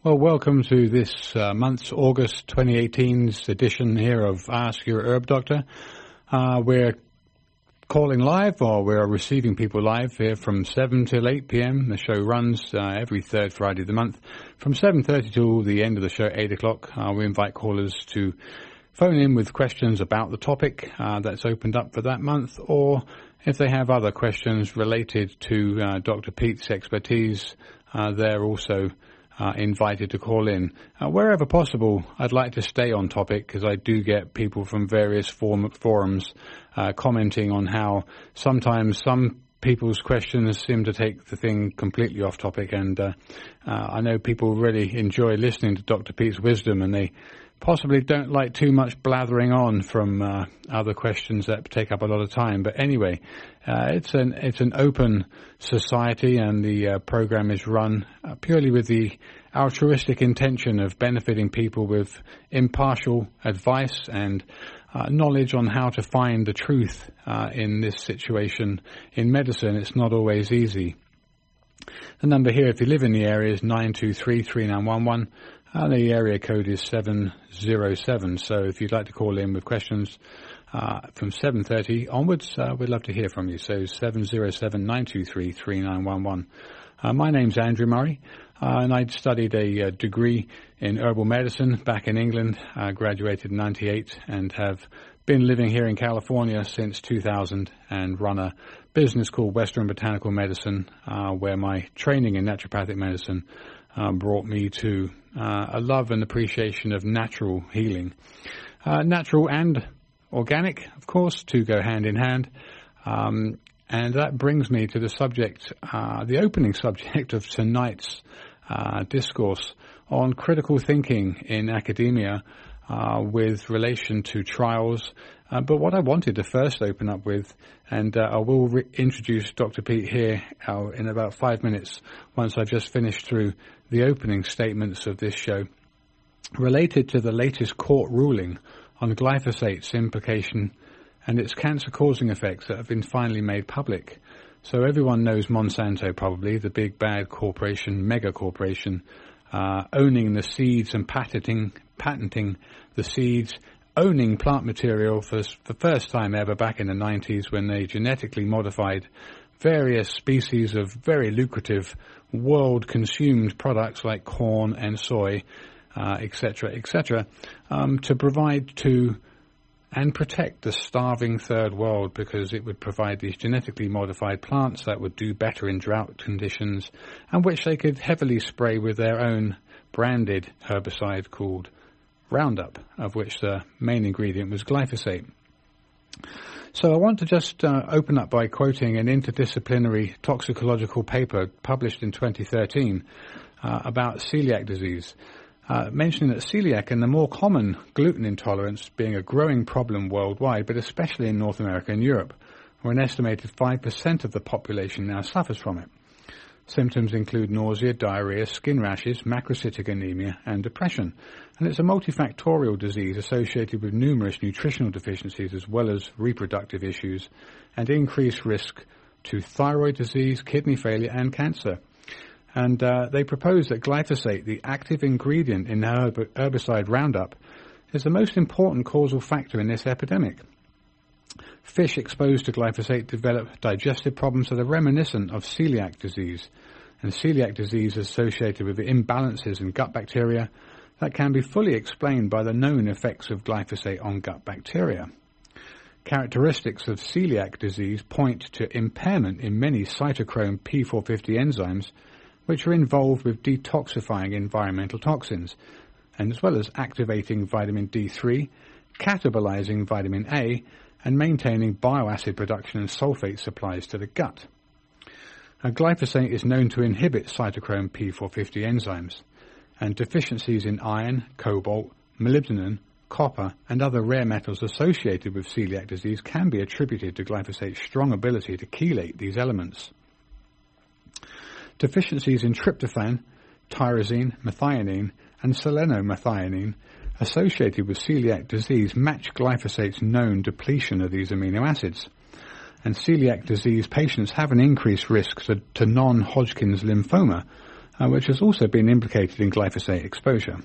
Well, welcome to this month's August 2018's edition here of Ask Your Herb Doctor. We're calling live, or we're receiving people live here from 7 till 8 p.m. The show runs every third Friday of the month. From 7:30 till the end of the show, 8 o'clock, we invite callers to phone in with questions about the topic that's opened up for that month, or if they have other questions related to Dr. Peat's expertise, they're also invited to call in. Wherever possible, I'd like to stay on topic because I do get people from various forums commenting on how sometimes some people's questions seem to take the thing completely off topic, and I know people really enjoy listening to Dr. Peat's wisdom, and they possibly don't like too much blathering on from other questions that take up a lot of time. But anyway, it's an open society, and the program is run purely with the altruistic intention of benefiting people with impartial advice and knowledge on how to find the truth in this situation in medicine. It's not always easy. The number here, if you live in the area, is 923-3911. The area code is 707. So if you'd like to call in with questions from 7:30 onwards, we'd love to hear from you. So 707-923-3911. My name's Andrew Murray, and I'd studied a degree in herbal medicine back in England. Graduated in 98 and have been living here in California since 2000 and run a business called Western Botanical Medicine, where my training in naturopathic medicine brought me to a love and appreciation of natural healing. Natural and organic, of course, to go hand in hand. And that brings me to the subject, the opening subject of tonight's discourse on critical thinking in academia with relation to trials. But what I wanted to first open up with, and I will introduce Dr. Peat here in about 5 minutes once I've just finished through the opening statements of this show, related to the latest court ruling on glyphosate's implication and its cancer-causing effects that have been finally made public. So everyone knows Monsanto, probably, the big bad corporation, mega corporation, owning the seeds and patenting the seeds, owning plant material for the first time ever back in the 90s when they genetically modified various species of very lucrative world-consumed products like corn and soy, etc., to provide to and protect the starving third world, because it would provide these genetically modified plants that would do better in drought conditions and which they could heavily spray with their own branded herbicide called Roundup, of which the main ingredient was glyphosate. So I want to just open up by quoting an interdisciplinary toxicological paper published in 2013 about celiac disease, mentioning that celiac and the more common gluten intolerance being a growing problem worldwide, but especially in North America and Europe, where an estimated 5% of the population now suffers from it. Symptoms include nausea, diarrhea, skin rashes, macrocytic anemia, and depression. And it's a multifactorial disease associated with numerous nutritional deficiencies as well as reproductive issues, and increased risk to thyroid disease, kidney failure, and cancer. And they propose that glyphosate, the active ingredient in the herbicide Roundup, is the most important causal factor in this epidemic. Fish exposed to glyphosate develop digestive problems that are reminiscent of celiac disease, and celiac disease is associated with imbalances in gut bacteria that can be fully explained by the known effects of glyphosate on gut bacteria. Characteristics of celiac disease point to impairment in many cytochrome P450 enzymes, which are involved with detoxifying environmental toxins, and as well as activating vitamin D3, catabolizing vitamin A, and maintaining bile acid production and sulfate supplies to the gut. Glyphosate is known to inhibit cytochrome P450 enzymes, and deficiencies in iron, cobalt, molybdenum, copper, and other rare metals associated with celiac disease can be attributed to glyphosate's strong ability to chelate these elements. Deficiencies in tryptophan, tyrosine, methionine, and selenomethionine associated with celiac disease match glyphosate's known depletion of these amino acids. And celiac disease patients have an increased risk to non-Hodgkin's lymphoma, which has also been implicated in glyphosate exposure.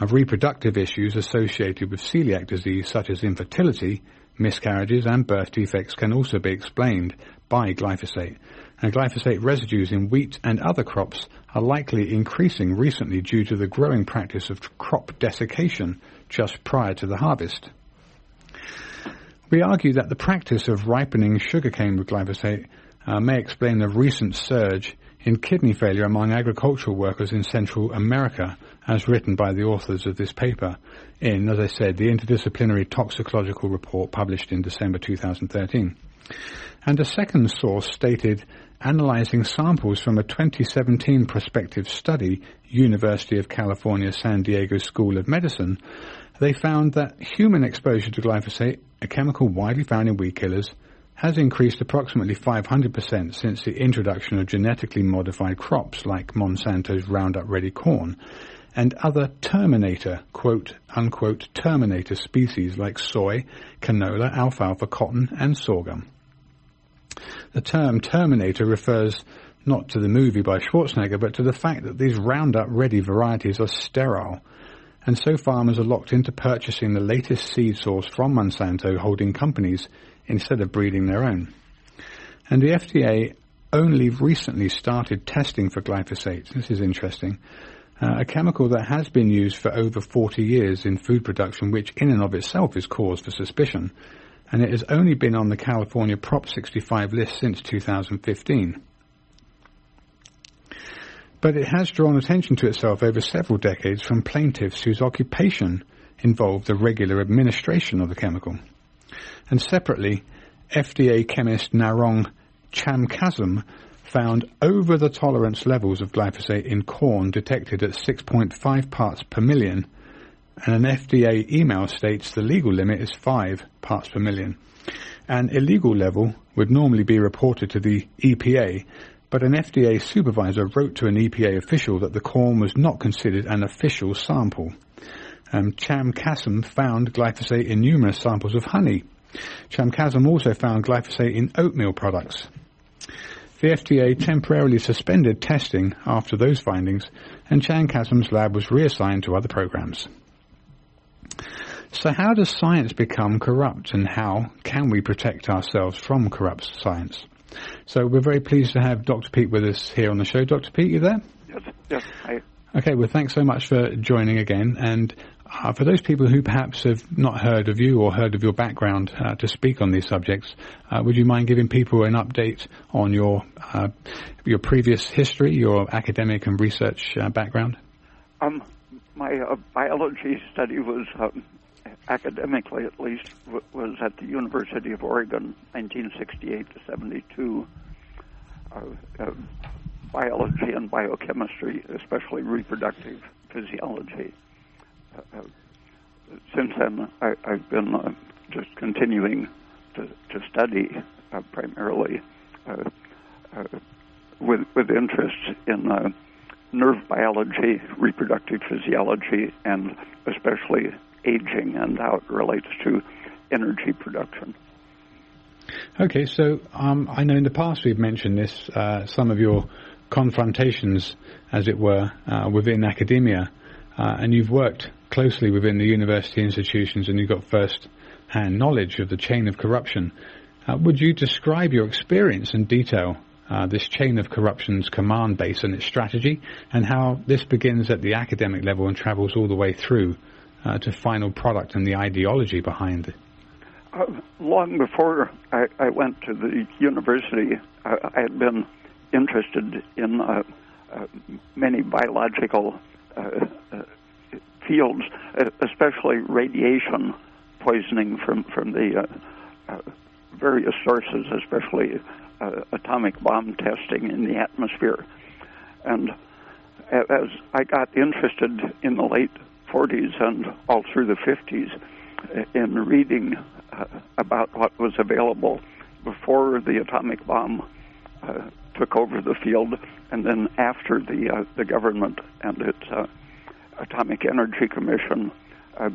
Reproductive issues associated with celiac disease, such as infertility, miscarriages and birth defects, can also be explained by glyphosate. And glyphosate residues in wheat and other crops are likely increasing recently due to the growing practice of crop desiccation just prior to the harvest. We argue that the practice of ripening sugarcane with glyphosate may explain the recent surge in kidney failure among agricultural workers in Central America, as written by the authors of this paper in, as I said, the Interdisciplinary Toxicological Report published in December 2013. And a second source stated, analyzing samples from a 2017 prospective study, University of California, San Diego School of Medicine, they found that human exposure to glyphosate, a chemical widely found in weed killers, has increased approximately 500% since the introduction of genetically modified crops like Monsanto's Roundup Ready corn and other terminator, quote-unquote, terminator species like soy, canola, alfalfa, cotton, and sorghum. The term terminator refers not to the movie by Schwarzenegger, but to the fact that these Roundup Ready varieties are sterile, and so farmers are locked into purchasing the latest seed source from Monsanto holding companies instead of breeding their own. And the FDA only recently started testing for glyphosate. This is interesting. A chemical that has been used for over 40 years in food production, which in and of itself is cause for suspicion. And it has only been on the California Prop 65 list since 2015. But it has drawn attention to itself over several decades from plaintiffs whose occupation involved the regular administration of the chemical. And separately, FDA chemist Narong Chamkasam found over-the-tolerance levels of glyphosate in corn detected at 6.5 parts per million, and an FDA email states the legal limit is 5 parts per million. An illegal level would normally be reported to the EPA, but an FDA supervisor wrote to an EPA official that the corn was not considered an official sample. Chamkasam found glyphosate in numerous samples of honey. Chamkasam also found glyphosate in oatmeal products. The FDA temporarily suspended testing after those findings, and Chamkasam's lab was reassigned to other programs. So how does science become corrupt, and how can we protect ourselves from corrupt science? So we're very pleased to have Dr. Peat with us here on the show. Dr. Peat, you there? Yes. Hi. Okay, well, thanks so much for joining again. And for those people who perhaps have not heard of you or heard of your background to speak on these subjects, would you mind giving people an update on your previous history, your academic and research background? My biology study was, academically at least, was at the University of Oregon, 1968 to 72. Biology and biochemistry, especially reproductive physiology. Since then, I've been just continuing to study primarily with interest in nerve biology, reproductive physiology, and especially aging and how it relates to energy production. Okay, so I know in the past we've mentioned this, some of your confrontations, as it were, within academia, and you've worked closely within the university institutions and you've got first-hand knowledge of the chain of corruption. Would you describe your experience in detail, this chain of corruption's command base and its strategy, and how this begins at the academic level and travels all the way through to final product and the ideology behind it? Long before I went to the university, I had been interested in many biological fields, especially radiation poisoning from the various sources, especially atomic bomb testing in the atmosphere. And as I got interested in the late 40s and all through the 50s in reading about what was available before the atomic bomb took over the field, and then after the government and its Atomic Energy Commission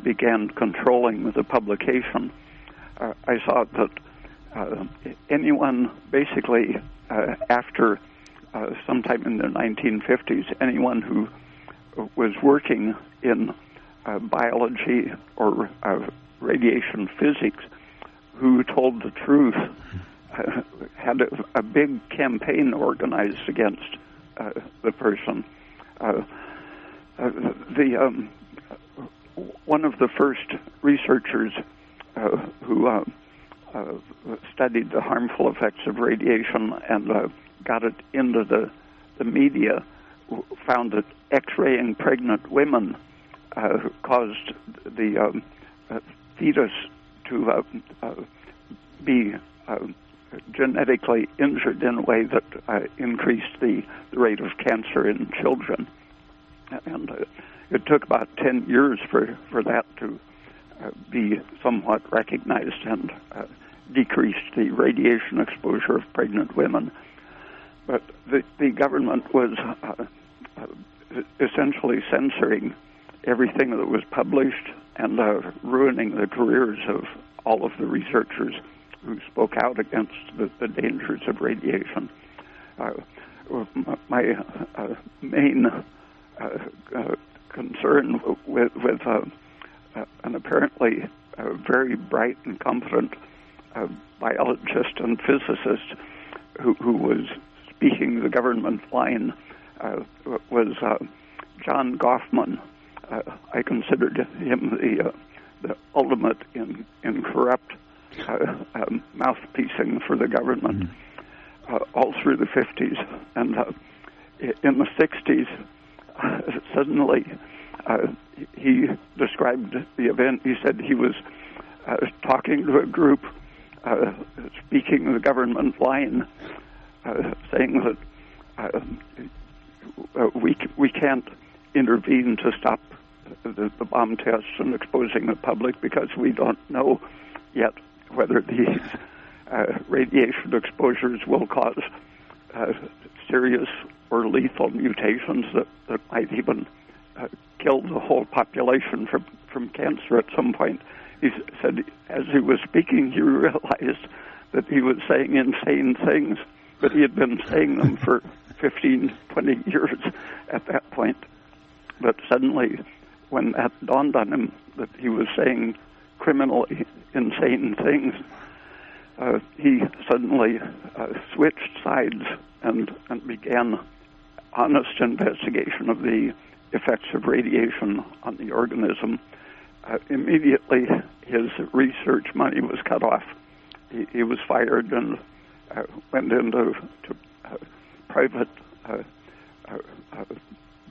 began controlling the publication, I saw that anyone basically after sometime in the 1950s, anyone who was working in biology or radiation physics who told the truth had a big campaign organized against the person. One of the first researchers who studied the harmful effects of radiation and got it into the media found that X-raying pregnant women caused the fetus to be genetically injured in a way that increased the rate of cancer in children. And it took about 10 years for that to be somewhat recognized and decreased the radiation exposure of pregnant women. But the government was essentially censoring everything that was published and ruining the careers of all of the researchers who spoke out against the dangers of radiation. My main concern with an apparently very bright and competent biologist and physicist who was speaking the government line was John Goffman. I considered him the ultimate in corrupt mouthpiecing for the government all through the 50s. And in the 60s, suddenly he described the event. He said he was talking to a group, speaking the government line, saying that we can't intervene to stop the bomb tests and exposing the public because we don't know yet whether these radiation exposures will cause serious or lethal mutations that might even kill the whole population from cancer at some point. He said as he was speaking, he realized that he was saying insane things, but he had been saying them for 15, 20 years at that point. But suddenly, when that dawned on him that he was saying criminally insane things, he suddenly switched sides and began honest investigation of the effects of radiation on the organism. Immediately, his research money was cut off. He was fired and went into private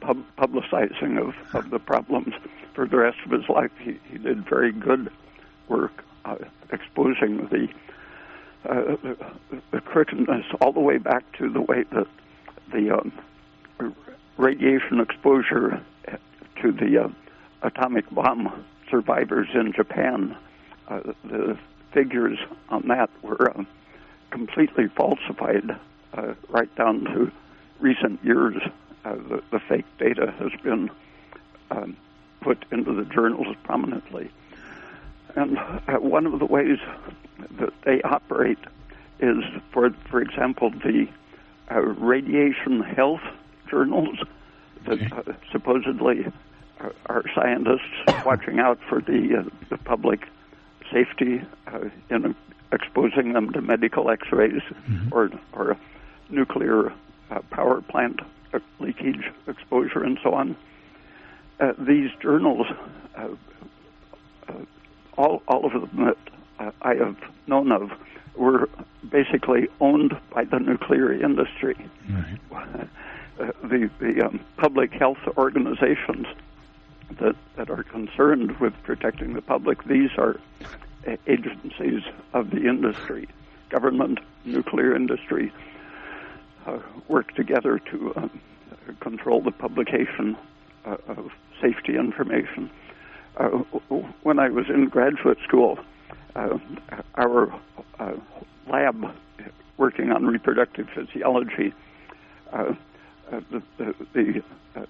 publicizing of the problems for the rest of his life. He did very good work exposing the crookedness all the way back to the way that the radiation exposure to the atomic bomb survivors in Japan, the figures on that were completely falsified right down to recent years. The fake data has been put into the journals prominently. And one of the ways that they operate is, for example, the radiation health journals that supposedly are scientists watching out for the public safety in exposing them to medical X-rays or nuclear power plant leakage exposure and so on. These journals, all of them that I have known of, were basically owned by the nuclear industry. Right. The public health organizations that are concerned with protecting the public, these are agencies of the industry. Government, nuclear industry work together to control the publication of safety information. When I was in graduate school, our lab working on reproductive physiology, the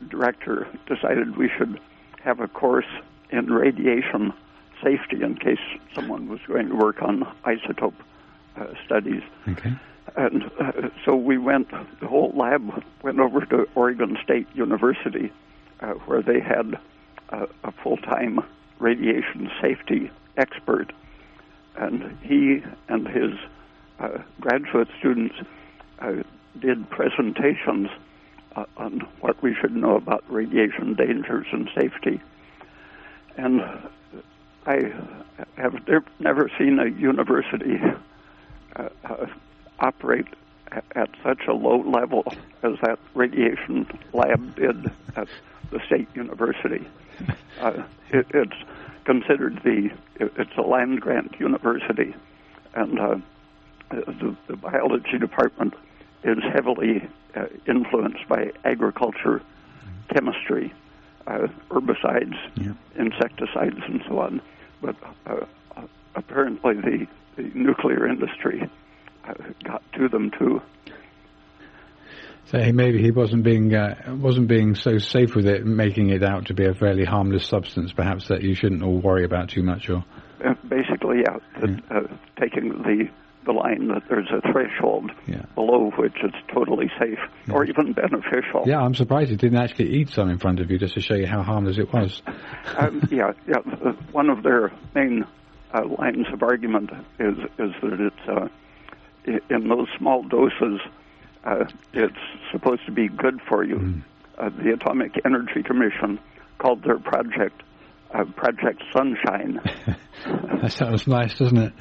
director decided we should have a course in radiation safety in case someone was going to work on isotope studies. Okay. And so the whole lab went over to Oregon State University, where they had a full-time radiation safety expert. And he and his graduate students did presentations on what we should know about radiation dangers and safety. And I have never seen a university operate at such a low level as that radiation lab did at the state university. It's considered it's a land-grant university, and the biology department is heavily influenced by agriculture, chemistry, herbicides, insecticides, and so on. But apparently the nuclear industry got to them too. So maybe he wasn't being so safe with it, making it out to be a fairly harmless substance, perhaps that you shouldn't all worry about too much, or basically, taking the line that there's a threshold below which it's totally safe or even beneficial. Yeah, I'm surprised he didn't actually eat some in front of you just to show you how harmless it was. One of their main lines of argument is that it's in those small doses, it's supposed to be good for you. The Atomic Energy Commission called their project Project Sunshine. That sounds nice, doesn't it?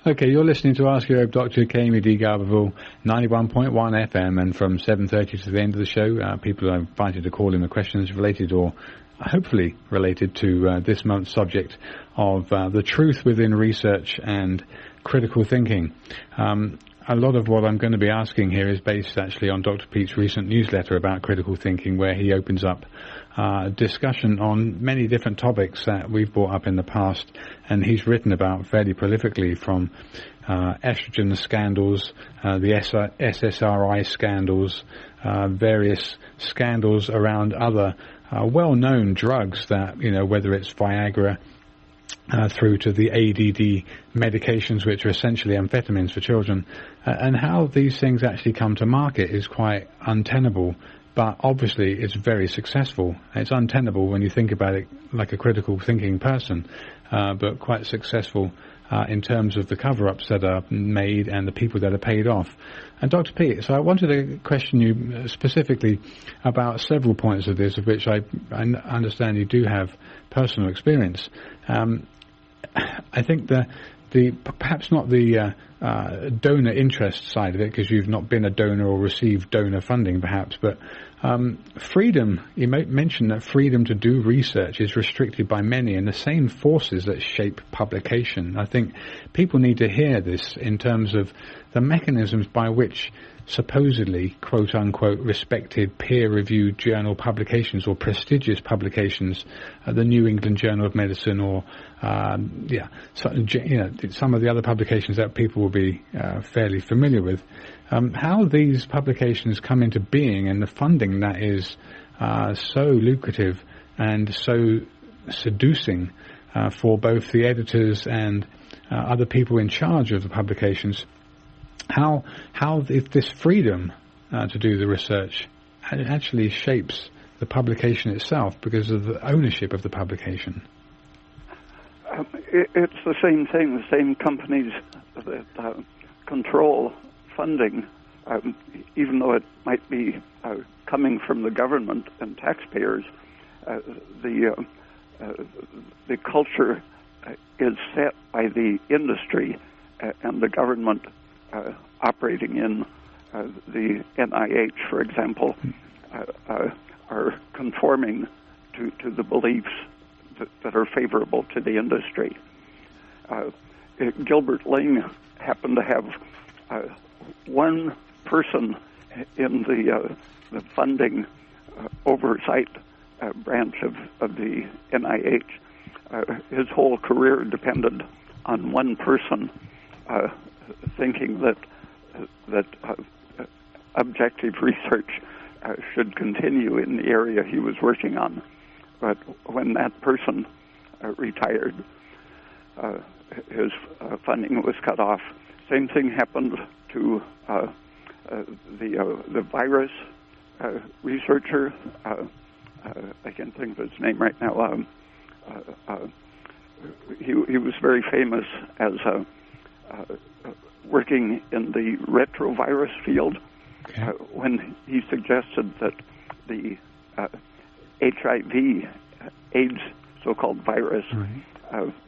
Okay, you're listening to Ask Your Dr. KMED Garberville, 91.1 FM, and from 7:30 to the end of the show, people are invited to call in with questions related or hopefully related to this month's subject of the truth within research and critical thinking. A lot of what I'm going to be asking here is based actually on Dr. Peat's recent newsletter about critical thinking, where he opens up discussion on many different topics that we've brought up in the past, and he's written about fairly prolifically, from estrogen scandals, the SSRI scandals, various scandals around other well-known drugs that, whether it's Viagra, through to the ADD medications, which are essentially amphetamines for children, and how these things actually come to market is quite untenable, but obviously it's very successful. It's untenable when you think about it like a critical thinking person, but quite successful in terms of the cover-ups that are made and the people that are paid off. And Dr. Peat, so I wanted to question you specifically about several points of this, of which I understand you do have personal experience. I think the perhaps not the donor interest side of it, because you've not been a donor or received donor funding perhaps, but freedom, you mentioned that freedom to do research is restricted by many, and the same forces that shape publication. I think people need to hear this in terms of the mechanisms by which supposedly, quote-unquote, respected peer-reviewed journal publications or prestigious publications, the New England Journal of Medicine, or some of the other publications that people will be fairly familiar with, how these publications come into being, and the funding that is so lucrative and so seducing for both the editors and other people in charge of the publications. How if this freedom to do the research actually shapes the publication itself because of the ownership of the publication? It's the same thing. The same companies that control funding, even though it might be coming from the government and taxpayers, the culture is set by the industry and the government operating in the NIH, for example, are conforming to the beliefs that are favorable to the industry. Gilbert Ling happened to have one person in the funding oversight branch of the NIH. His whole career depended on one person thinking that objective research should continue in the area he was working on. But when that person retired, his funding was cut off, Same thing happened to the virus researcher. I can't think of his name right now. He was very famous as working in the retrovirus field when he suggested that the HIV, AIDS, so-called virus,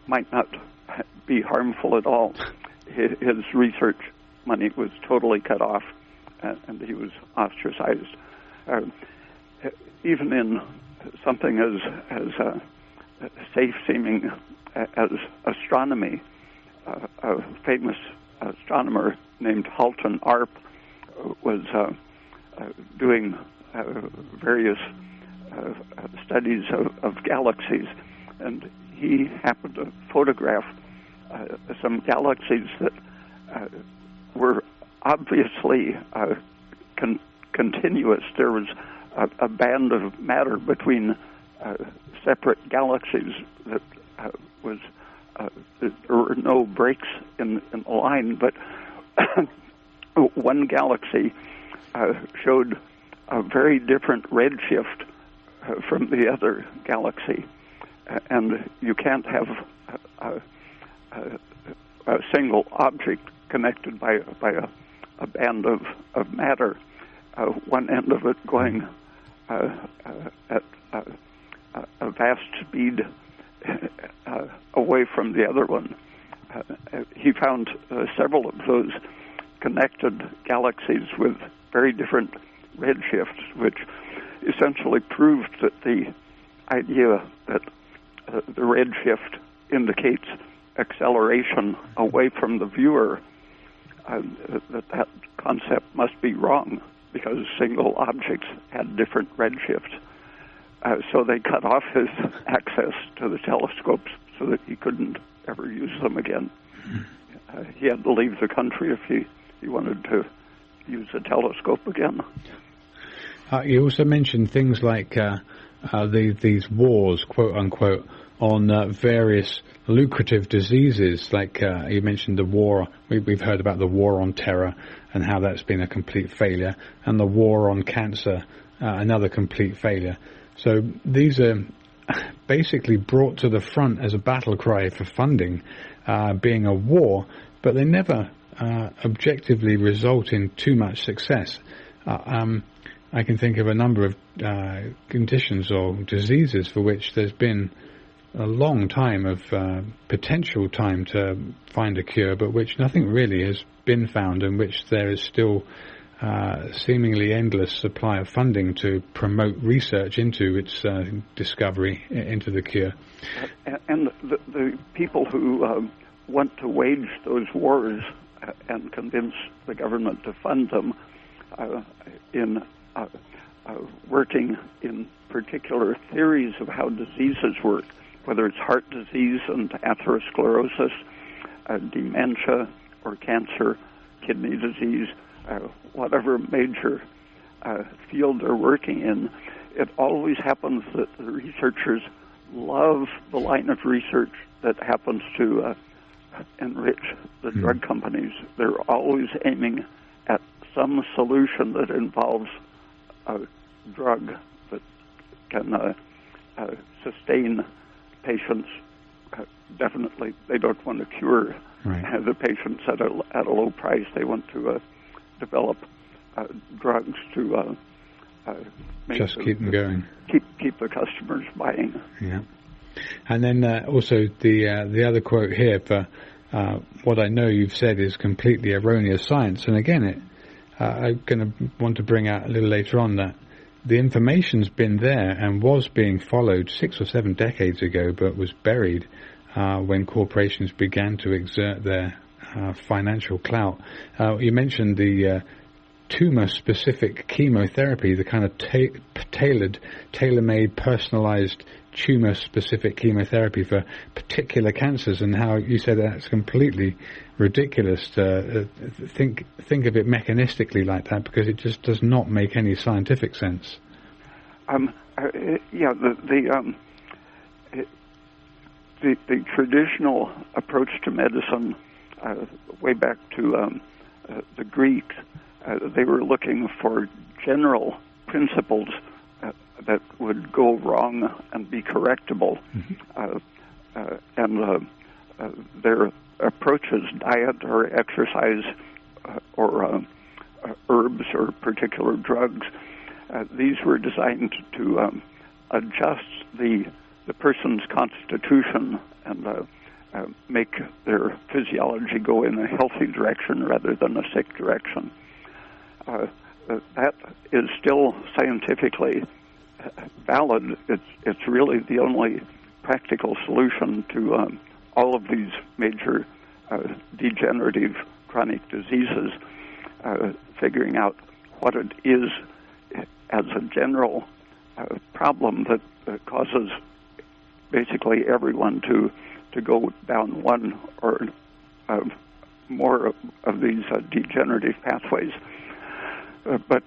might not be harmful at all. His research money was totally cut off, and he was ostracized. Even in something as safe-seeming as astronomy, a famous astronomer named Halton Arp was doing various studies of galaxies, and he happened to photograph some galaxies that were obviously continuous. There was a band of matter between separate galaxies that there were no breaks in the line, but one galaxy showed a very different redshift from the other galaxy, and you can't have a single object connected by a band of matter, one end of it going at a vast speed away from the other one. He found several of those connected galaxies with very different redshifts, which essentially proved that the idea that the redshift indicates acceleration away from the viewer, that concept must be wrong, because single objects had different redshifts. So they cut off his access to the telescopes so that he couldn't ever use them again. He had to leave the country if he wanted to use a telescope again. You also mentioned things like these wars, quote unquote, on various lucrative diseases. Like you mentioned the war. We've heard about the war on terror and how that's been a complete failure, and the war on cancer, another complete failure. So these are basically brought to the front as a battle cry for funding, being a war, but they never objectively result in too much success. I can think of a number of conditions or diseases for which there's been a long time of potential time to find a cure, but which nothing really has been found, and which there is still seemingly endless supply of funding to promote research into its discovery, into the cure. And the people who want to wage those wars and convince the government to fund them in working in particular theories of how diseases work, whether it's heart disease and atherosclerosis, dementia or cancer, kidney disease, whatever major field they're working in, it always happens that the researchers love the line of research that happens to enrich the drug companies. They're always aiming at some solution that involves a drug that can sustain patients. Definitely, they don't want to cure the patients at a low price. They want to develop drugs to just keep them going. Keep the customers buying. Yeah, and then also the other quote here for what I know you've said is completely erroneous science, and again I'm going to want to bring out a little later on that the information's been there and was being followed 6 or 7 decades ago, but was buried when corporations began to exert their financial clout. You mentioned the tumor-specific chemotherapy, the kind of tailor-made, personalized tumor-specific chemotherapy for particular cancers, and how you said that's completely ridiculous to think of it mechanistically like that, because it just does not make any scientific sense. The traditional approach to medicine way back to the Greeks. They were looking for general principles that would go wrong and be correctable. And their approaches, diet or exercise or herbs or particular drugs, these were designed to adjust the person's constitution and make their physiology go in a healthy direction rather than a sick direction. That is still scientifically valid. It's really the only practical solution to all of these major degenerative chronic diseases, figuring out what it is as a general problem that causes basically everyone to go down one or more of these degenerative pathways. But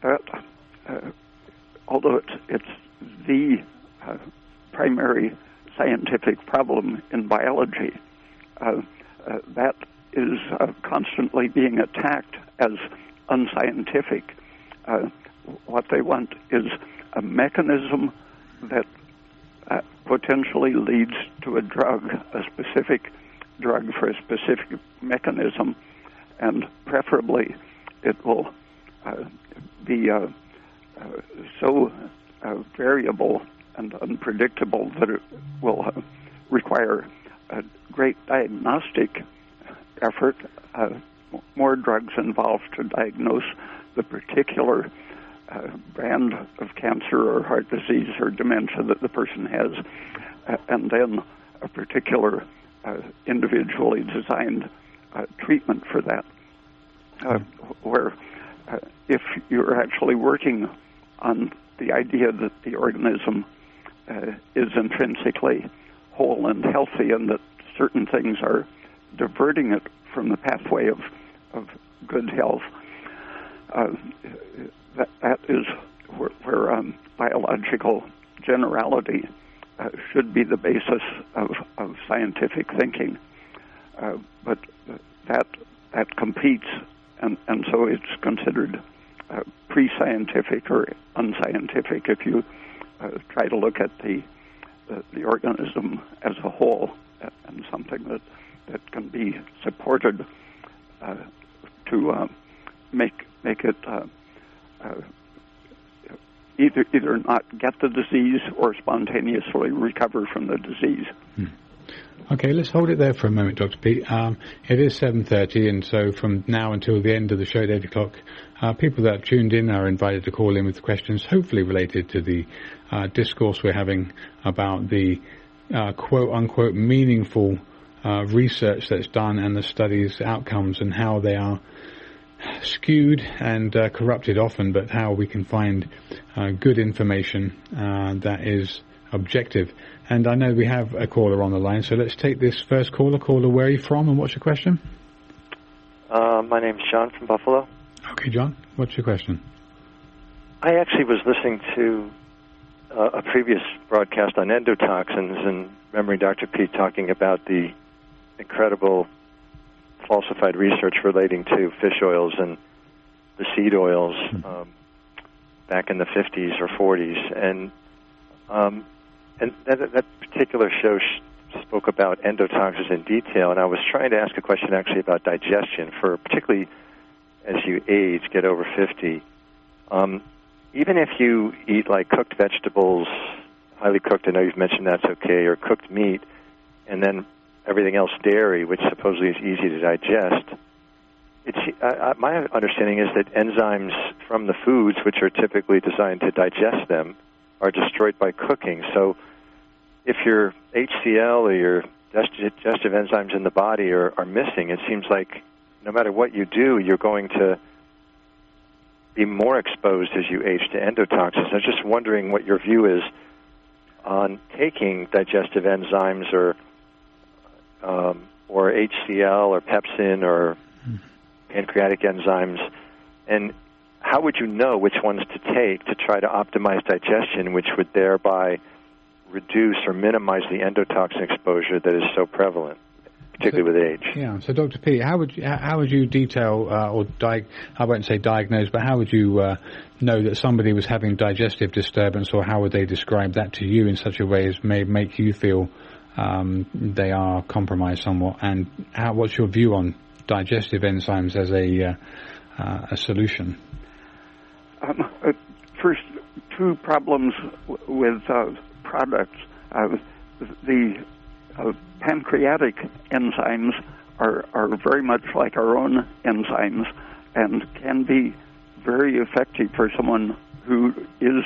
that, although it's the primary scientific problem in biology, that is constantly being attacked as unscientific. What they want is a mechanism that potentially leads to a drug, a specific drug for a specific mechanism, and preferably it will be so variable and unpredictable that it will require a great diagnostic effort, more drugs involved to diagnose the particular brand of cancer or heart disease or dementia that the person has, and then a particular individually designed treatment for that, where if you're actually working on the idea that the organism is intrinsically whole and healthy and that certain things are diverting it from the pathway of good health, that is where biological generality should be the basis of scientific thinking. But that competes, and so it's considered pre-scientific or unscientific if you try to look at the organism as a whole and something that can be supported to make it either not get the disease or spontaneously recover from the disease. Okay, let's hold it there for a moment, Dr. Peat. It is 7:30, and so from now until the end of the show at 8 o'clock, people that have tuned in are invited to call in with questions, hopefully related to the discourse we're having about the quote-unquote meaningful research that's done and the studies' outcomes and how they are skewed and corrupted often, but how we can find good information that is objective. And I know we have a caller on the line, so let's take this first caller. Caller, where are you from and what's your question? My name's John from Buffalo. Okay, John, what's your question? I actually was listening to a previous broadcast on endotoxins and remembering Dr. Peat talking about the incredible falsified research relating to fish oils and the seed oils back in the 50s or 40s. And that particular show spoke about endotoxins in detail, and I was trying to ask a question actually about digestion, for particularly as you age, get over 50. Even if you eat like cooked vegetables, highly cooked, I know you've mentioned that's okay, or cooked meat, and then everything else dairy, which supposedly is easy to digest, my understanding is that enzymes from the foods, which are typically designed to digest them, are destroyed by cooking. So if your HCl or your digestive enzymes in the body are missing, it seems like no matter what you do, you're going to be more exposed as you age to endotoxins. I was just wondering what your view is on taking digestive enzymes or HCl or pepsin or pancreatic enzymes, and how would you know which ones to take to try to optimize digestion, which would thereby reduce or minimize the endotoxin exposure that is so prevalent, particularly with age. Yeah. So, Dr. Peat, how would you detail I won't say diagnose, but how would you know that somebody was having digestive disturbance, or how would they describe that to you in such a way as may make you feel they are compromised somewhat? And what's your view on digestive enzymes as a solution? First, two problems with products. The pancreatic enzymes are very much like our own enzymes and can be very effective for someone who is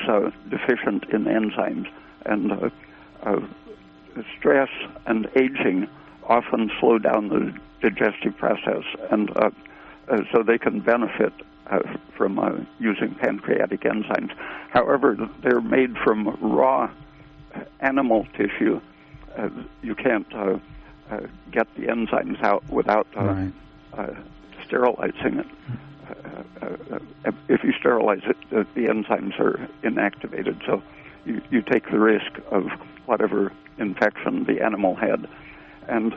deficient in enzymes. And stress and aging often slow down the digestive process, and so they can benefit from using pancreatic enzymes. However, they're made from raw animal tissue. You can't get the enzymes out without sterilizing it. If you sterilize it, the enzymes are inactivated, so you take the risk of whatever infection the animal had. And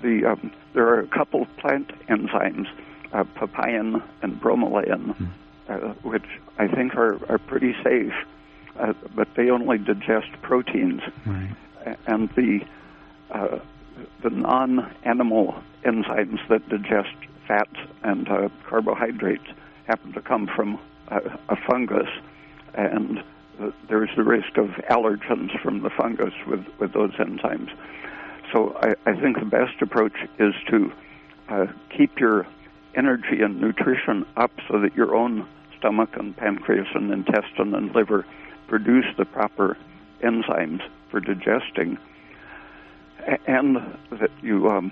there are a couple plant enzymes, papain and bromelain, which I think are pretty safe, but they only digest proteins. Right. And the non-animal enzymes that digest fats and carbohydrates happen to come from a fungus, and there's the risk of allergens from the fungus with those enzymes. So I think the best approach is to keep your energy and nutrition up so that your own stomach and pancreas and intestine and liver produce the proper enzymes for digesting, and that you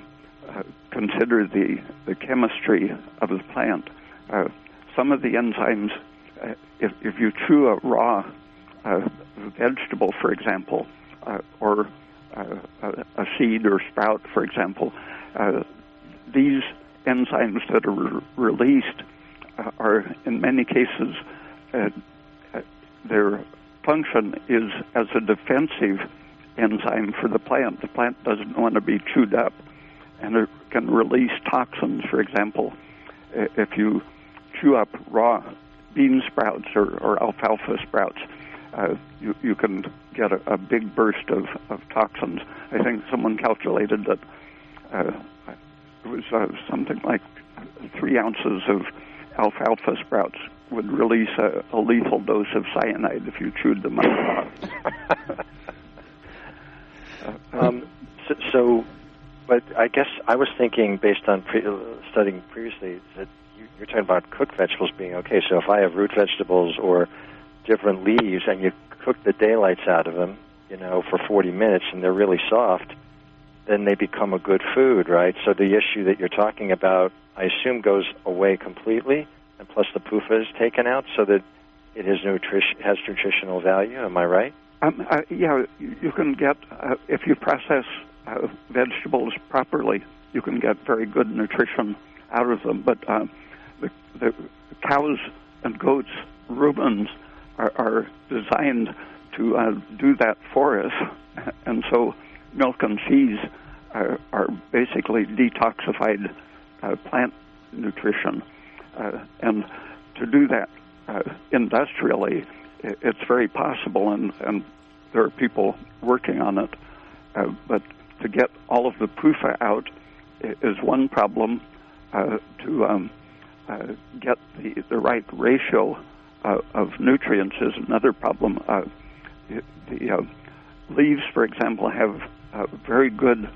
consider the chemistry of the plant. Some of the enzymes, if you chew a raw vegetable, for example, or a seed or sprout, for example, these enzymes that are released are, in many cases, their function is as a defensive enzyme for the plant. The plant doesn't want to be chewed up, and it can release toxins. For example, if you chew up raw bean sprouts or alfalfa sprouts, you can get a big burst of toxins. I think someone calculated that it was something like 3 ounces of alfalfa sprouts would release a lethal dose of cyanide if you chewed them up. But I guess I was thinking, based on studying previously, that you're talking about cooked vegetables being okay. So if I have root vegetables or different leaves, and you cook the daylights out of them, for 40 minutes, and they're really soft, then they become a good food, right? So the issue that you're talking about, I assume, goes away completely, and plus the PUFA is taken out, so that it has nutritional value. Am I right? Yeah, you can get, if you process vegetables properly, you can get very good nutrition out of them. But the cows and goats' rumens are designed to do that for us, and so milk and cheese are basically detoxified plant nutrition. And to do that industrially, it's very possible, and there are people working on it. But to get all of the PUFA out is one problem. To get the right ratio of nutrients is another problem. The leaves, for example, have very good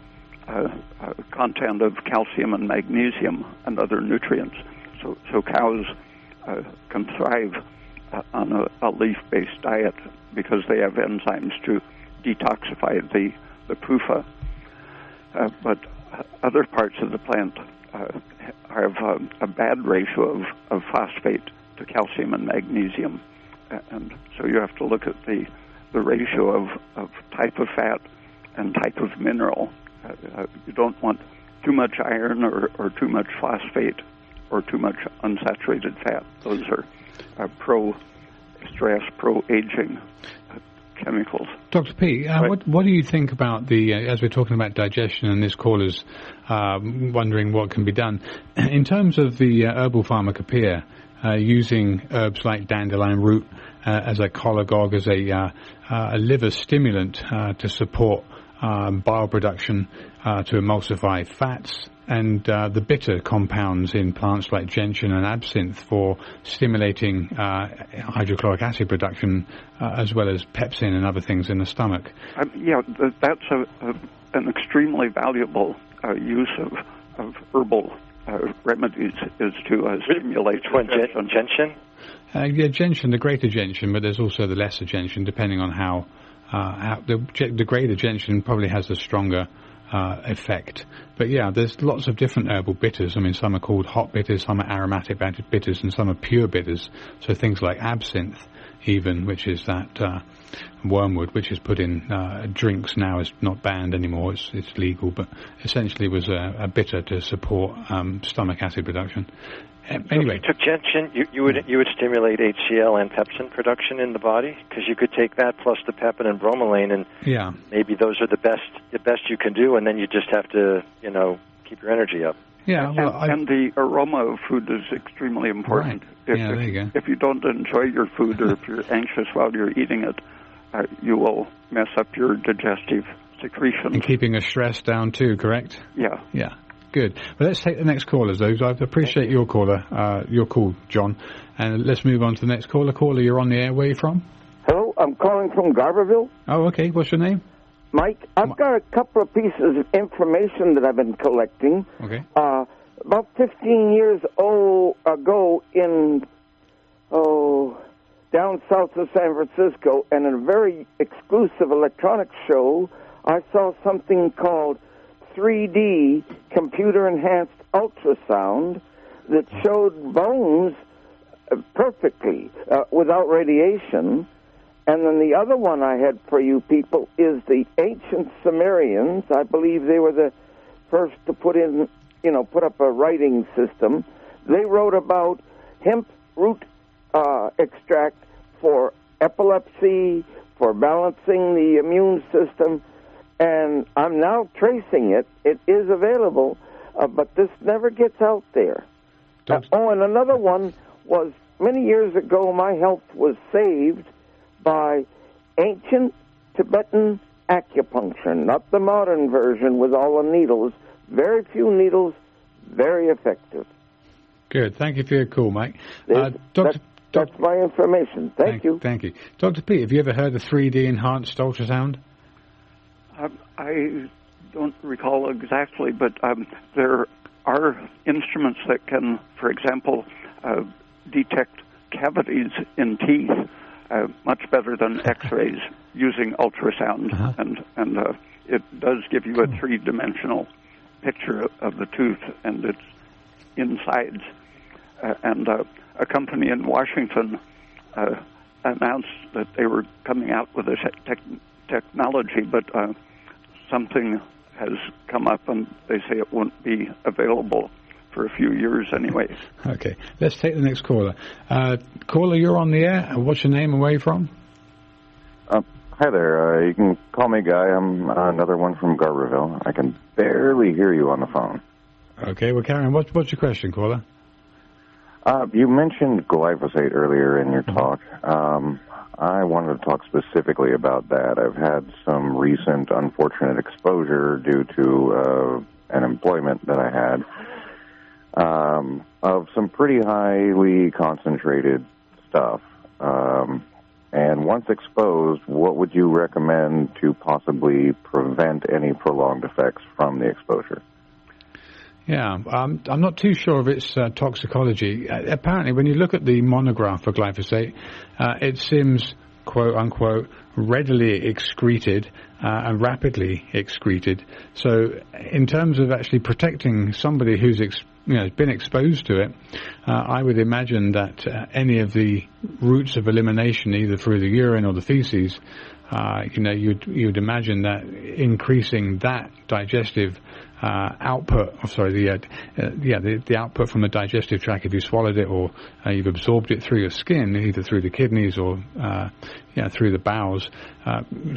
content of calcium and magnesium and other nutrients. So cows can thrive on a leaf-based diet because they have enzymes to detoxify the PUFA. But other parts of the plant have a bad ratio of phosphate to calcium and magnesium. And so you have to look at the ratio of type of fat and type of mineral. You don't want too much iron or too much phosphate or too much unsaturated fat. Those are pro-stress, pro-aging chemicals. Dr. Peat, what do you think about the, as we're talking about digestion and this caller's wondering what can be done, in terms of the herbal pharmacopoeia, using herbs like dandelion root as a cholagogue, as a liver stimulant to support bile production, to emulsify fats, and the bitter compounds in plants like gentian and absinthe for stimulating hydrochloric acid production, as well as pepsin and other things in the stomach. That's an extremely valuable use of herbal remedies, is to stimulate gentian? Gentian, the greater gentian, but there's also the lesser gentian, depending on how the greater gentian probably has a stronger effect. But yeah, there's lots of different herbal bitters. I mean, some are called hot bitters, some are aromatic bitters, and some are pure bitters. So things like absinthe, even, which is that wormwood, which is put in drinks now, is not banned anymore. It's legal, but essentially was a bitter to support stomach acid production. Anyway, if you took gentian, you would stimulate HCl and pepsin production in the body, because you could take that plus the pepin and bromelain, and maybe those are the best you can do, and then you just have to keep your energy up. Yeah, well, and the aroma of food is extremely important. Right. There you go. If you don't enjoy your food, or if you're anxious while you're eating it, you will mess up your digestive secretions. And keeping a stress down too, correct? Yeah. Yeah. Good. Well, let's take the next caller, though. I appreciate your call, John. And let's move on to the next caller. Caller, you're on the air. Where are you from? Hello, I'm calling from Garberville. Oh, okay. What's your name? Mike. I've got a couple of pieces of information that I've been collecting. Okay. About 15 years ago in, down south of San Francisco, and in a very exclusive electronics show, I saw something called 3D computer-enhanced ultrasound that showed bones perfectly without radiation. And then the other one I had for you people is the ancient Sumerians. I believe they were the first to put up a writing system. They wrote about hemp root extract for epilepsy, for balancing the immune system. And I'm now tracing it. It is available, but this never gets out there. And another one was, many years ago, my health was saved by ancient Tibetan acupuncture, not the modern version with all the needles. Very few needles, very effective. Good. Thank you for your call, Mike. That's my information. Thank you. Thank you. Dr. Peat, have you ever heard of 3D enhanced ultrasound? I don't recall exactly, but there are instruments that can, for example, detect cavities in teeth much better than X-rays using ultrasound, and it does give you a three-dimensional picture of the tooth and its insides. And a company in Washington announced that they were coming out with a technology, but something has come up, and they say it won't be available for a few years anyway. Okay, let's take the next caller. Caller, you're on the air. What's your name and where are you from? Hi there. You can call me Guy. I'm another one from Garberville. I can barely hear you on the phone. Okay, well, Karen, what's your question, caller? You mentioned glyphosate earlier in your talk. I wanted to talk specifically about that. I've had some recent unfortunate exposure due to an employment that I had of some pretty highly concentrated stuff. And once exposed, what would you recommend to possibly prevent any prolonged effects from the exposure? Yeah, I'm not too sure of its toxicology. Apparently, when you look at the monograph for glyphosate, it seems, quote unquote, readily excreted and rapidly excreted. So in terms of actually protecting somebody who's has been exposed to it, I would imagine that any of the routes of elimination, either through the urine or the feces, you'd imagine that increasing that digestive output, the output from the digestive tract, if you swallowed it or you've absorbed it through your skin, either through the kidneys or through the bowels,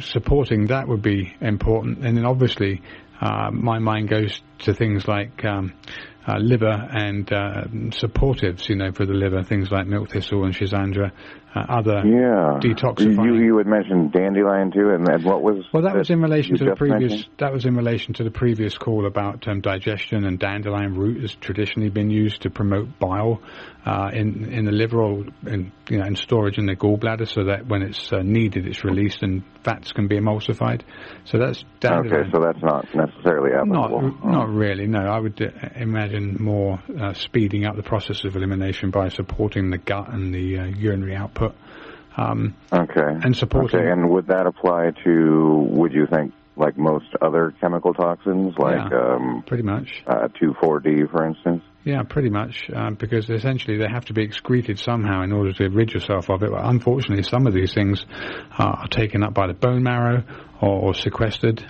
supporting that would be important. And then obviously my mind goes to things like liver and supportives, for the liver, things like milk thistle and schizandra, other detoxifying. You had mentioned dandelion too, and what was? Well, that was in relation to the previous. Mentioned? That was in relation to the previous call about digestion, and dandelion root has traditionally been used to promote bile in the liver or in storage in the gallbladder, so that when it's needed, it's released and fats can be emulsified. So that's dandelion. Okay, so that's not necessarily applicable. Not really. No, I would imagine more speeding up the process of elimination by supporting the gut and the urinary output. And supporting. Okay, and would that apply to? Would you think like most other chemical toxins, like pretty much 2,4-D, for instance? Yeah, pretty much, because essentially they have to be excreted somehow in order to rid yourself of it. But unfortunately, some of these things are taken up by the bone marrow or sequestered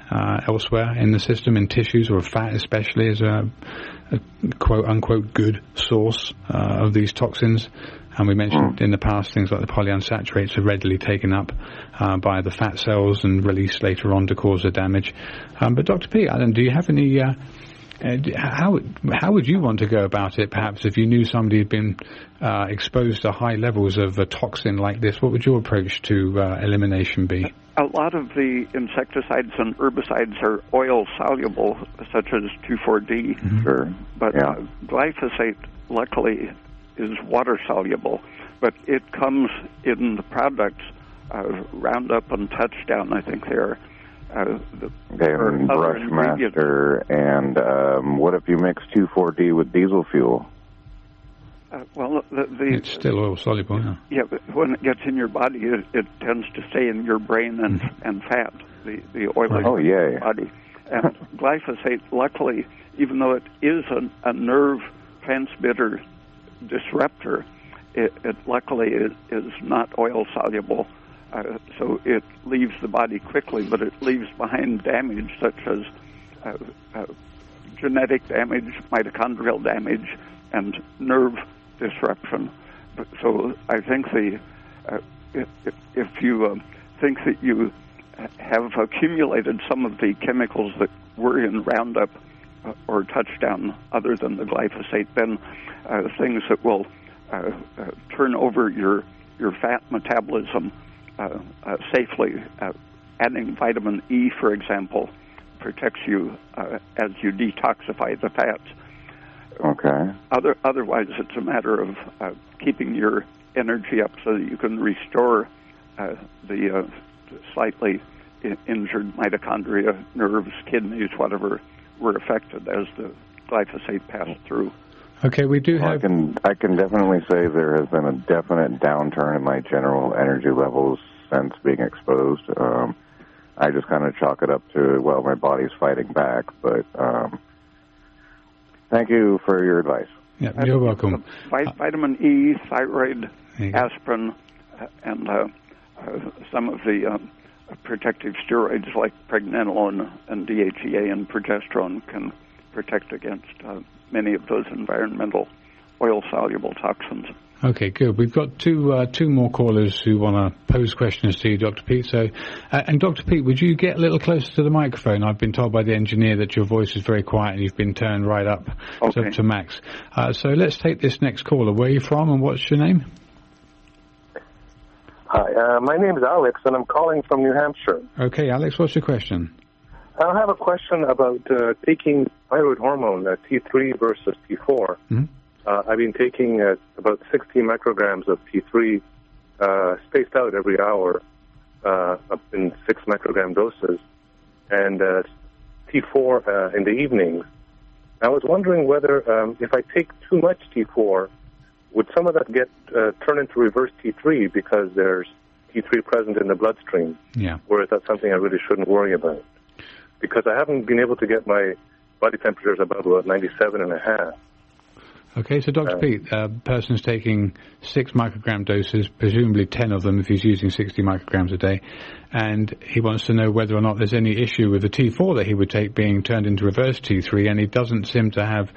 elsewhere in the system, in tissues, or fat especially is a quote-unquote good source of these toxins. And we mentioned in the past things like the polyunsaturates are readily taken up by the fat cells and released later on to cause the damage. But Dr. Peat, do you have any... how would you want to go about it, perhaps, if you knew somebody had been exposed to high levels of a toxin like this? What would your approach to elimination be? A lot of the insecticides and herbicides are oil-soluble, such as 2,4-D. Mm-hmm. Sure. But glyphosate, luckily, is water-soluble. But it comes in the products, Roundup and Touchdown, I think they're... Brushmaster, and what if you mix 2,4-D with diesel fuel? It's still oil soluble, yeah. Yeah, but when it gets in your body, it tends to stay in your brain and fat, the oily body. And glyphosate, luckily, even though it is a nerve transmitter disruptor, it luckily is not oil soluble. So it leaves the body quickly, but it leaves behind damage such as genetic damage, mitochondrial damage, and nerve disruption. So I think if you think that you have accumulated some of the chemicals that were in Roundup or Touchdown other than the glyphosate, then things that will turn over your fat metabolism safely. Adding vitamin E, for example, protects you as you detoxify the fats. Okay. Otherwise, it's a matter of keeping your energy up so that you can restore the slightly injured mitochondria, nerves, kidneys, whatever were affected as the glyphosate passed through. Okay, we do have... I can definitely say there has been a definite downturn in my general energy levels since being exposed. I just kind of chalk it up to, well, my body's fighting back, but thank you for your advice. Yeah, you're welcome. Vitamin E, thyroid, aspirin, and some of the protective steroids like pregnenolone and DHEA and progesterone can protect against many of those environmental oil-soluble toxins. Okay, good. We've got two more callers who want to pose questions to you, Dr. Peat. So, and Dr. Peat, would you get a little closer to the microphone? I've been told by the engineer that your voice is very quiet and you've been turned right up to max. So let's take this next caller. Where are you from and what's your name? Hi, my name is Alex and I'm calling from New Hampshire. Okay, Alex, what's your question? I have a question about taking thyroid hormone, T3 versus T4. Mm-hmm. I've been taking about 60 micrograms of T3 spaced out every hour up in 6 microgram doses, and T4 in the evenings. I was wondering whether if I take too much T4, would some of that get turn into reverse T3 because there's T3 present in the bloodstream? Yeah. Or is that something I really shouldn't worry about? Because I haven't been able to get my body temperatures above about 97.5. Okay, so Dr. Peat, a person's taking 6 microgram doses, presumably 10 of them if he's using 60 micrograms a day, and he wants to know whether or not there's any issue with the T4 that he would take being turned into reverse T3, and he doesn't seem to have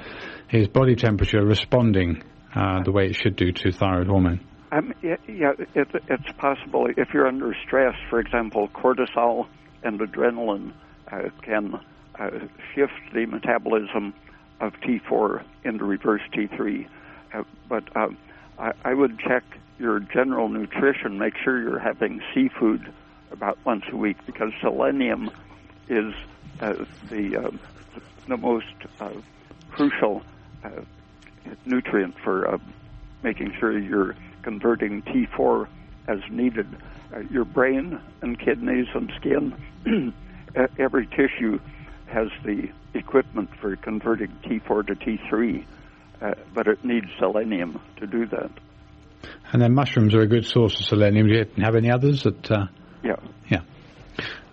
his body temperature responding the way it should do to thyroid hormone. It's possible. If you're under stress, for example, cortisol and adrenaline can shift the metabolism of T4 into reverse T3. But I would check your general nutrition, make sure you're having seafood about once a week, because selenium is the most crucial nutrient for making sure you're converting T4 as needed. Your brain and kidneys and skin, every tissue has the equipment for converting T4 to T3, but it needs selenium to do that. And then mushrooms are a good source of selenium. Do you have any others that? Yeah.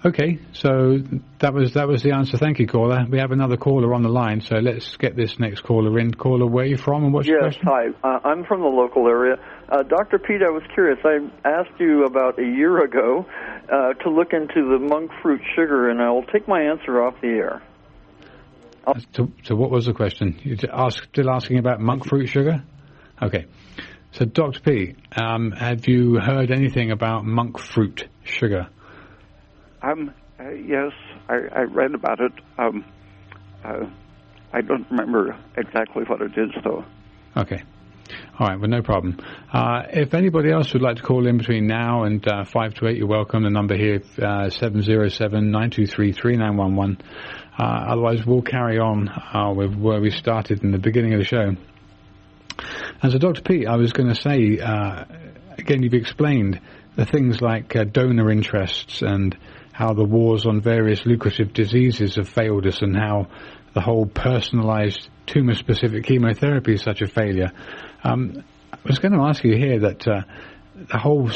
Okay, so that was the answer. Thank you, caller. We have another caller on the line, so let's get this next caller in. Caller, where are you from and what's your question? Yes, hi. I'm from the local area. Dr. Peat, I was curious. I asked you about a year ago to look into the monk fruit sugar, and I will take my answer off the air. So what was the question? You're still asking about monk fruit sugar? Okay. So, Dr. P, have you heard anything about monk fruit sugar? Yes, I read about it. I don't remember exactly what it is, though. Okay. All right, well, no problem. If anybody else would like to call in between now and 5 to 8, you're welcome. The number here, 707-923-3911. Otherwise, we'll carry on with where we started in the beginning of the show. And so, Dr. P, I was going to say, again, you've explained the things like donor interests and how the wars on various lucrative diseases have failed us, and how the whole personalized tumor-specific chemotherapy is such a failure. I was going to ask you here that the whole,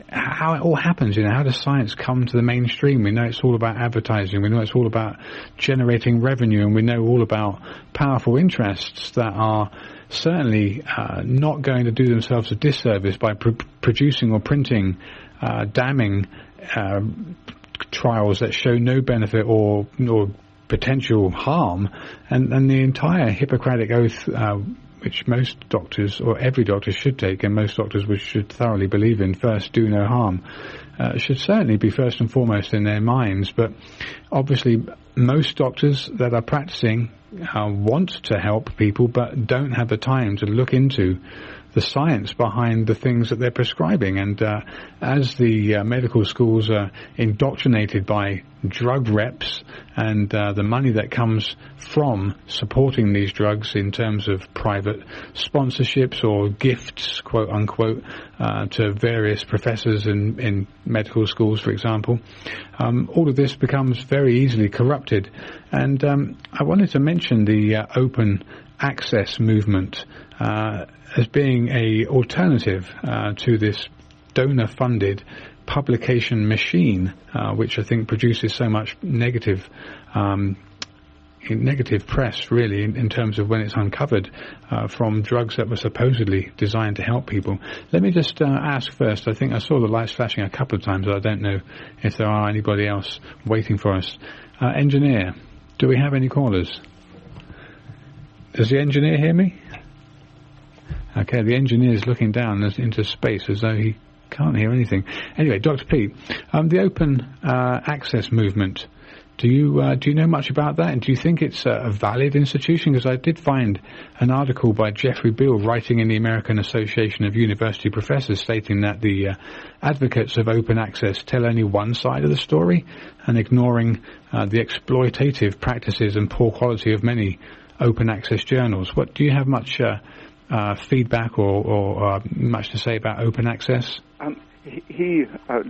how it all happens, how does science come to the mainstream? We know it's all about advertising, we know it's all about generating revenue, and we know all about powerful interests that are certainly not going to do themselves a disservice by producing or printing damning trials that show no benefit or potential harm, and the entire Hippocratic Oath, which most doctors, or every doctor should take, and most doctors should thoroughly believe in, first, do no harm, should certainly be first and foremost in their minds. But obviously most doctors that are practicing want to help people, but don't have the time to look into the science behind the things that they're prescribing. And as the medical schools are indoctrinated by drug reps and the money that comes from supporting these drugs in terms of private sponsorships or gifts, quote unquote, to various professors in medical schools, for example, all of this becomes very easily corrupted. And I wanted to mention the open access movement as being a alternative to this donor-funded publication machine, which I think produces so much negative press, really, in terms of when it's uncovered from drugs that were supposedly designed to help people. Let me just ask first. I think I saw the lights flashing a couple of times, but I don't know if there are anybody else waiting for us. Engineer, do we have any callers? Does the engineer hear me? Okay, the engineer is looking down into space as though he can't hear anything. Anyway, Dr. Peat, the open access movement, do you know much about that? And do you think it's a valid institution? Because I did find an article by Jeffrey Beall writing in the American Association of University Professors stating that the advocates of open access tell only one side of the story and ignoring the exploitative practices and poor quality of many open access journals. What do you have much feedback or much to say about open access?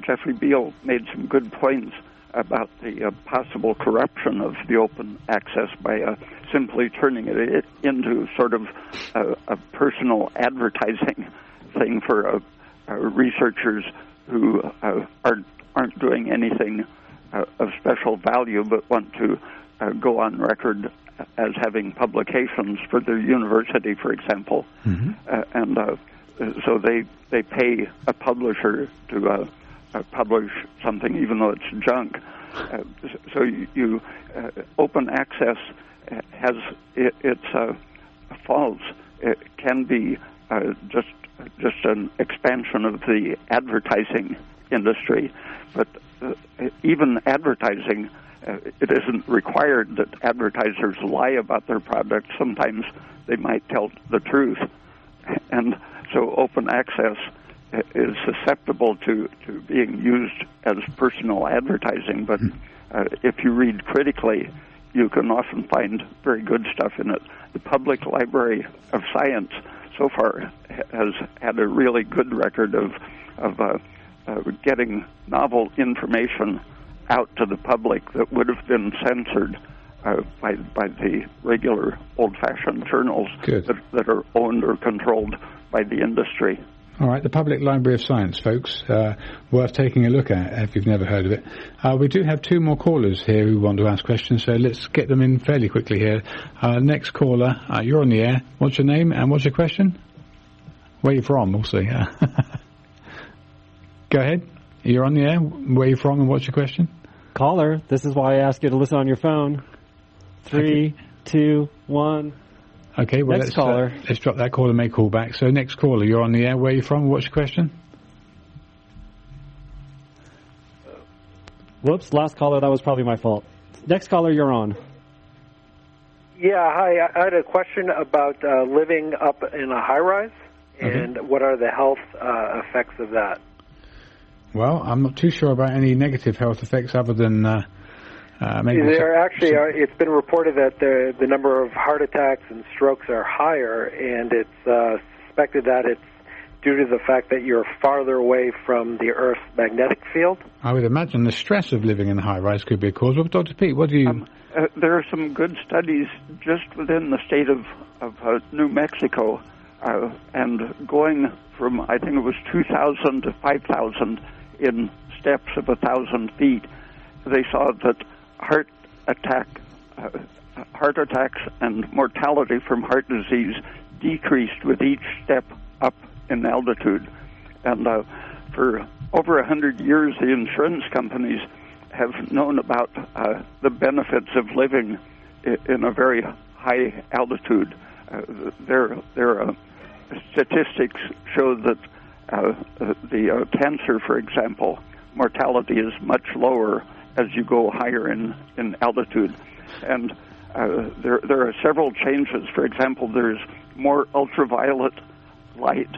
Jeffrey Beall, made some good points about the possible corruption of the open access by simply turning it into sort of a personal advertising thing for researchers who aren't doing anything of special value but want to go on record as having publications for their university, for example, and so they pay a publisher to publish something, even though it's junk. So you open access has its faults. It can be just an expansion of the advertising industry, but even advertising, it isn't required that advertisers lie about their product. Sometimes they might tell the truth, and so open access is susceptible to being used as personal advertising, but if you read critically, you can often find very good stuff in it. The Public Library of Science so far has had a really good record of getting novel information out to the public that would have been censored by the regular old-fashioned journals that are owned or controlled by the industry. All right, the Public Library of Science, folks, worth taking a look at if you've never heard of it. We do have two more callers here who want to ask questions, so let's get them in fairly quickly here. Next caller, you're on the air. What's your name and what's your question? Where are you from, also? Go ahead. You're on the air. Where are you from and what's your question? Caller, this is why I ask you to listen on your phone. 3, 2, 1... Okay, well, next caller. Let's drop that call and make call back. So, next caller, you're on the air. Where are you from? What's your question? Whoops, last caller, that was probably my fault. Next caller, you're on. Yeah, hi. I had a question about living up in a high-rise, and what are the health effects of that? Well, I'm not too sure about any negative health effects other than... it's been reported that the number of heart attacks and strokes are higher, and it's suspected that it's due to the fact that you're farther away from the Earth's magnetic field. I would imagine the stress of living in a high-rise could be a cause. Well, Dr. Peat, what do you... there are some good studies just within the state of New Mexico, and going from, I think it was 2,000 to 5,000 in steps of 1,000 feet, they saw that heart attacks and mortality from heart disease decreased with each step up in altitude. And for over 100 years, the insurance companies have known about the benefits of living in a very high altitude. Their statistics show that the cancer, for example, mortality is much lower as you go higher in altitude. And there are several changes. For example, there's more ultraviolet light,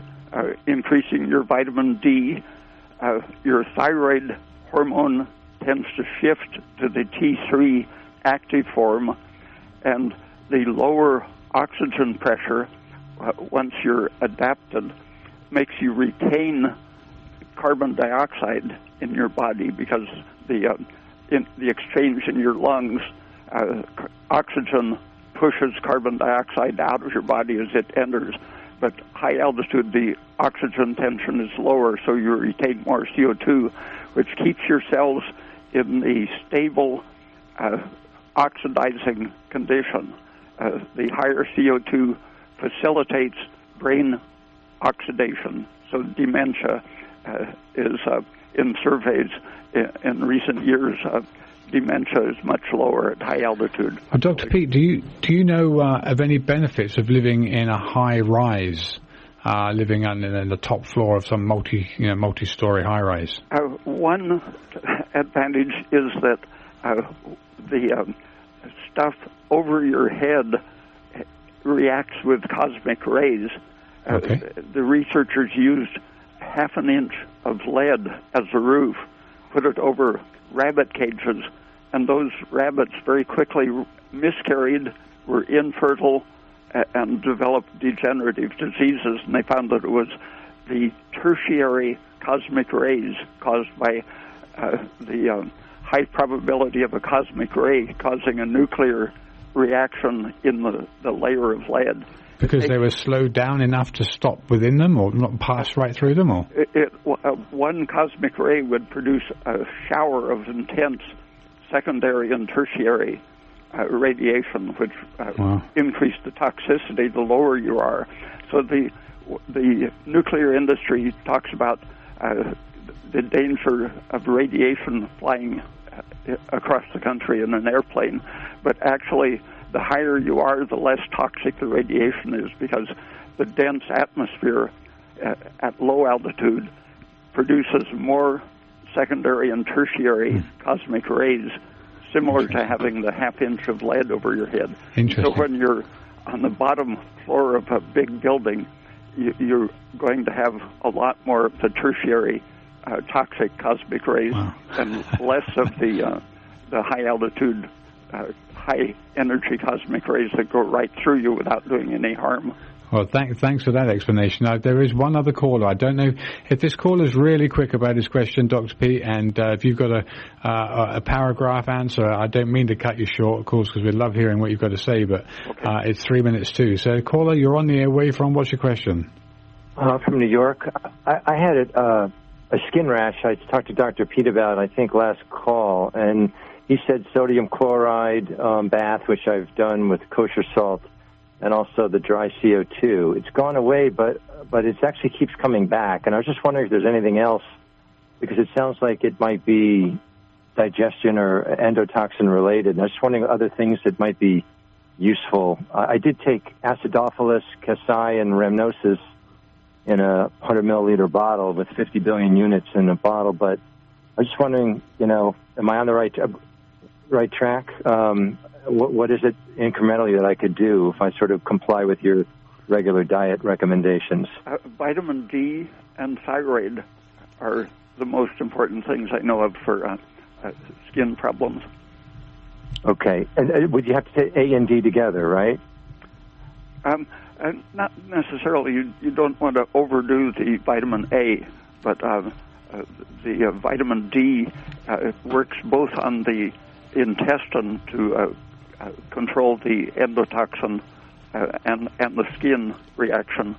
increasing your vitamin D. Your thyroid hormone tends to shift to the T3 active form, and the lower oxygen pressure, once you're adapted, makes you retain carbon dioxide in your body because in the exchange in your lungs, oxygen pushes carbon dioxide out of your body as it enters. But high altitude, the oxygen tension is lower, so you retain more CO2, which keeps your cells in the stable oxidizing condition. The higher CO2 facilitates brain oxidation, so dementia is in surveys in recent years. Dementia is much lower at high altitude. Well, Dr. Peat, do you know of any benefits of living in a high rise, living in the top floor of some multi-story high rise? One advantage is that the stuff over your head reacts with cosmic rays. The researchers used half an inch of lead as a roof, put it over rabbit cages, and those rabbits very quickly miscarried, were infertile, and developed degenerative diseases. And they found that it was the tertiary cosmic rays caused by the high probability of a cosmic ray causing a nuclear reaction in the layer of lead. Because they were slowed down enough to stop within them, or not pass right through them, or one cosmic ray would produce a shower of intense secondary and tertiary radiation, which increase the toxicity the lower you are. So the nuclear industry talks about the danger of radiation flying across the country in an airplane, but actually the higher you are, the less toxic the radiation is, because the dense atmosphere at low altitude produces more secondary and tertiary cosmic rays, similar to having the half inch of lead over your head. So when you're on the bottom floor of a big building, you're going to have a lot more of the tertiary toxic cosmic rays and less of the high altitude, high energy cosmic rays that go right through you without doing any harm. Well, thanks for that explanation. There is one other caller. I don't know if this caller's really quick about his question, Dr. Peat, and if you've got a paragraph answer, I don't mean to cut you short, of course, because we love hearing what you've got to say, but it's 3 minutes too. So, caller, you're on the air. Where are you from? What's your question? From New York. I had a skin rash I talked to Dr. Peat about, I think, last call, and he said sodium chloride bath, which I've done with kosher salt, and also the dry CO2. It's gone away, but it actually keeps coming back. And I was just wondering if there's anything else, because it sounds like it might be digestion or endotoxin related. And I was just wondering other things that might be useful. I did take acidophilus, casei, and rhamnosus in a 100 milliliter bottle with 50 billion units in a bottle, but I was just wondering, am I on the right track? What is it incrementally that I could do if I sort of comply with your regular diet recommendations? Vitamin D and thyroid are the most important things I know of for skin problems. Okay. And would you have to take A and D together, right? Not necessarily. You don't want to overdo the vitamin A, but the vitamin D works both on the intestine to control the endotoxin and the skin reaction.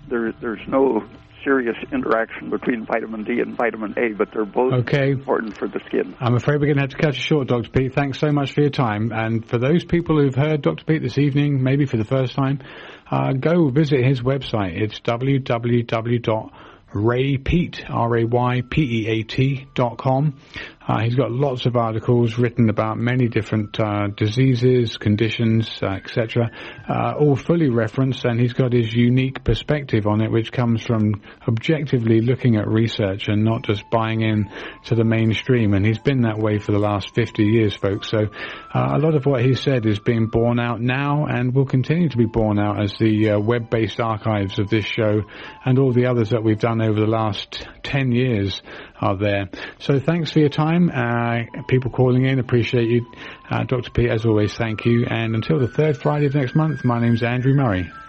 There's no serious interaction between vitamin D and vitamin A, but they're both important for the skin. I'm afraid we're going to have to cut you short, Dr. Peat. Thanks so much for your time. And for those people who've heard Dr. Peat this evening, maybe for the first time, go visit his website. It's www.raypeat.com. He's got lots of articles written about many different diseases, conditions, etc., all fully referenced, and he's got his unique perspective on it, which comes from objectively looking at research and not just buying in to the mainstream. And he's been that way for the last 50 years, folks. So a lot of what he said is being borne out now and will continue to be borne out as the web-based archives of this show and all the others that we've done over the last 10 years are there. So thanks for your time. People calling in, appreciate you. Dr. Peat, as always, thank you. And until the third Friday of next month, my name's Andrew Murray.